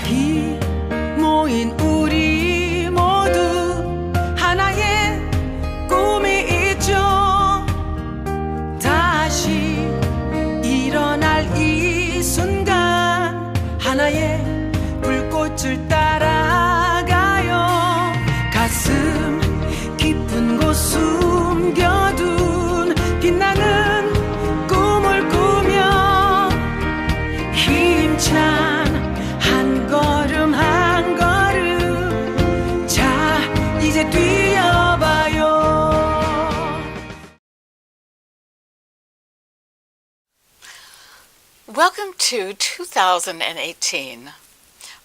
여기 모인 우리 모두 하나의 꿈이 있죠. 다시 일어날 이 순간 하나의 불꽃을 따라가요. 가슴 깊은 곳 숨겨둔 빛나는 꿈을 꾸며 힘찬 한 걸음 한 걸음 자 이제 뛰어봐요. Welcome to 2018.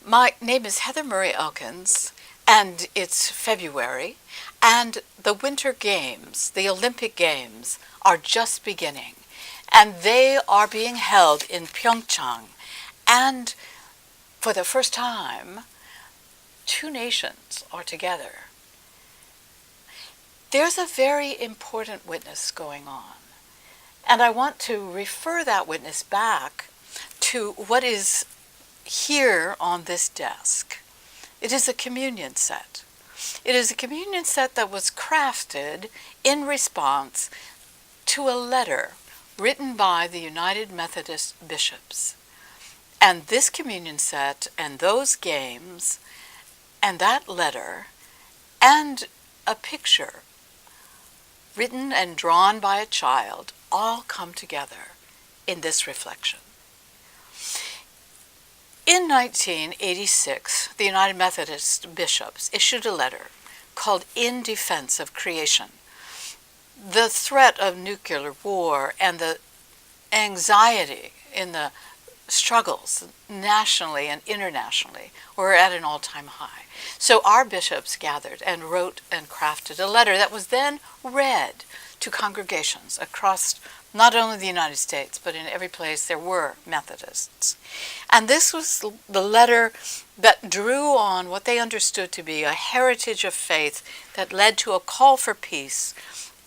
My name is Heather Murray Elkins, and it's February, and the Winter Games, the Olympic Games, are just beginning, and they are being held in Pyeong-Chang, and for the first time, two nations are together. There's a very important witness going on, and I want to refer that witness back to what is here on this desk. It is a communion set. It is a communion set that was crafted in response to a letter written by the United Methodist Bishops. And this communion set and those games and that letter and a picture written and drawn by a child all come together in this reflection. In 1986, the United Methodist Bishops issued a letter called In Defense of Creation. The threat of nuclear war and the anxiety in the struggles nationally and internationally were at an all-time high. So our bishops gathered and wrote and crafted a letter that was then read to congregations across not only the United States, but in every place there were Methodists. And this was the letter that drew on what they understood to be a heritage of faith that led to a call for peace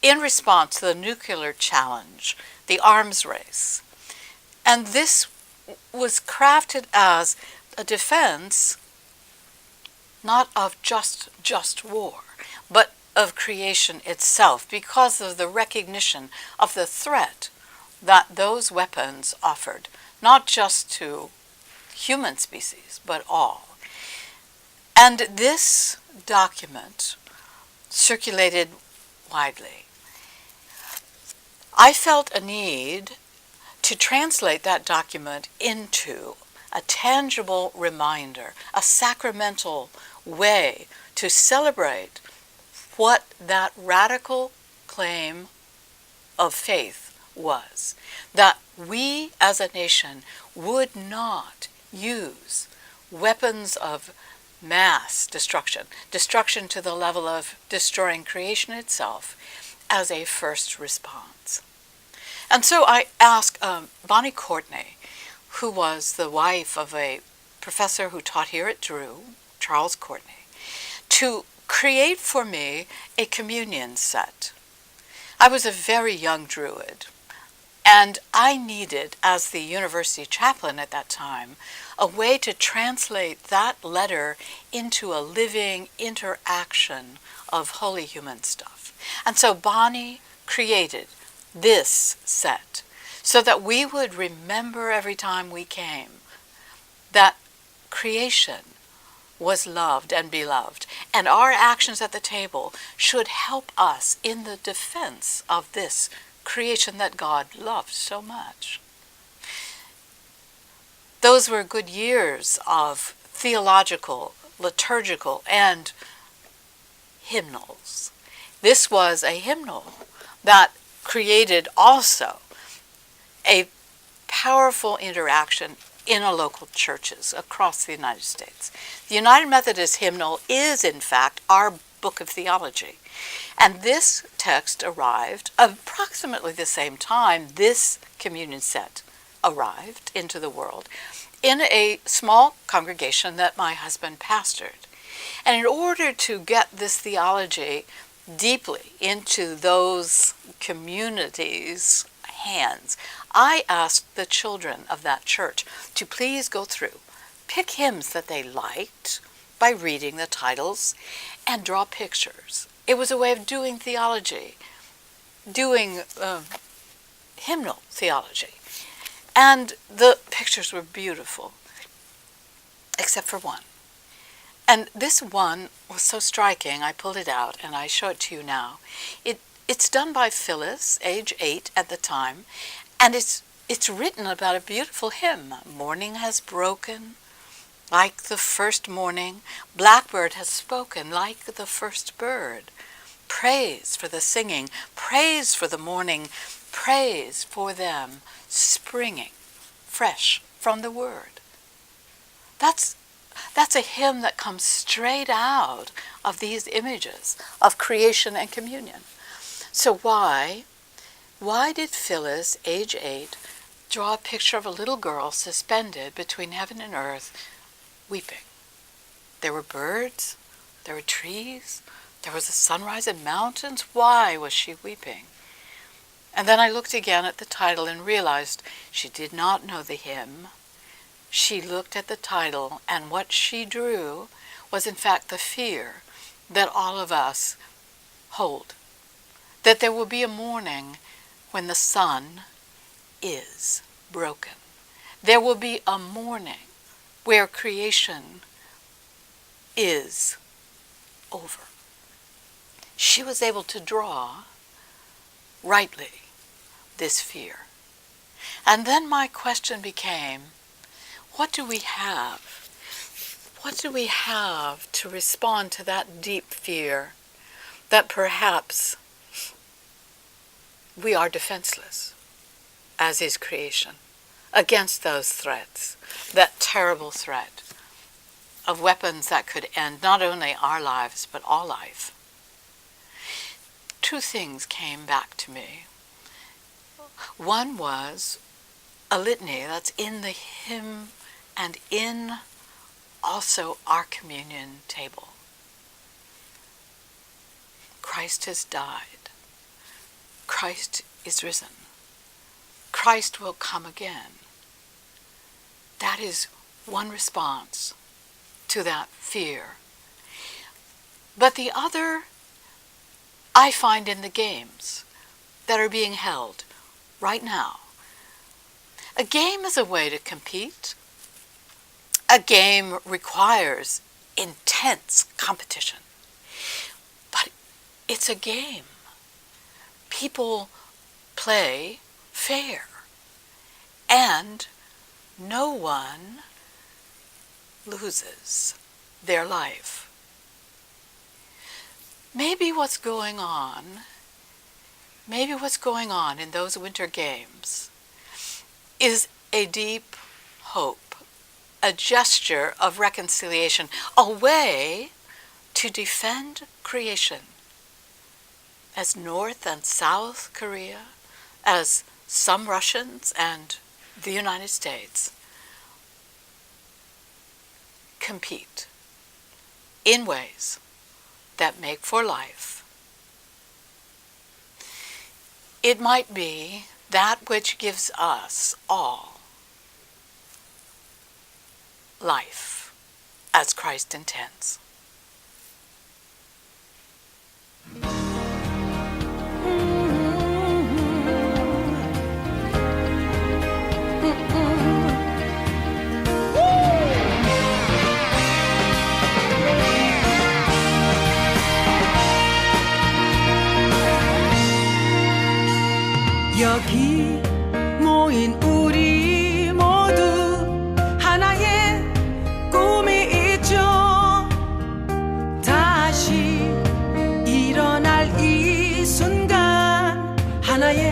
in response to the nuclear challenge, the arms race. And this was crafted as a defense not of just war, but of creation itself, because of the recognition of the threat that those weapons offered, not just to human species, but all. And this document circulated widely. I felt a need to translate that document into a tangible reminder, a sacramental way to celebrate what that radical claim of faith was, that we as a nation would not use weapons of mass destruction to the level of destroying creation itself, as a first response. And so I asked Bonnie Courtney, who was the wife of a professor who taught here at Drew, Charles Courtney, to create for me a communion set. I was a very young Druid, and I needed, as the university chaplain at that time, a way to translate that letter into a living interaction of holy human stuff. And so Bonnie created this set so that we would remember every time we came that creation was loved and beloved, and our actions at the table should help us in the defense of this creation that God loved so much. Those were good years of theological, liturgical, and hymnals. This was a hymnal that created also a powerful interaction in a local churches across the United States. The United Methodist Hymnal is, in fact, our book of theology. And this text arrived approximately the same time this communion set arrived into the world in a small congregation that my husband pastored. And in order to get this theology deeply into those communities' hands, I asked the children of that church to please go through pick hymns that they liked by reading the titles and draw pictures. It was a way of doing theology, doing hymnal theology. And the pictures were beautiful, except for one. And this one was so striking, I pulled it out and I show it to you now. It's done by Phyllis, age 8 at the time, and it's written about a beautiful hymn. Morning has broken, like the first morning. Blackbird has spoken, like the first bird. Praise for the singing, praise for the morning, praise for them springing fresh from the word. That's a hymn that comes straight out of these images of creation and communion. So why did Phyllis, age 8, draw a picture of a little girl suspended between heaven and earth, weeping? There were birds, there were trees, there was a sunrise and mountains. Why was she weeping? And then I looked again at the title and realized she did not know the hymn. She looked at the title, and what she drew was in fact the fear that all of us hold. That there will be a morning when the sun is broken. There will be a morning where creation is over. She was able to draw, rightly, this fear. And then my question became, what do we have? What do we have to respond to that deep fear that perhaps we are defenseless, as is creation, against those threats, that terrible threat of weapons that could end not only our lives, but all life? Two things came back to me. One was a litany that's in the hymn and in also our communion table. Christ has died. Christ is risen. Christ will come again. That is one response to that fear. But the other I find in the games that are being held right now. A game is a way to compete. A game requires intense competition. But it's a game. People play fair. And no one loses their life. Maybe what's going on in those winter games is a deep hope, a gesture of reconciliation, a way to defend creation, as North and South Korea, as some Russians and the United States compete in ways that make for life. It might be that which gives us all life as Christ intends. 여기 모인 우리 모두 하나의 꿈이 있죠. 다시 일어날 이 순간 하나의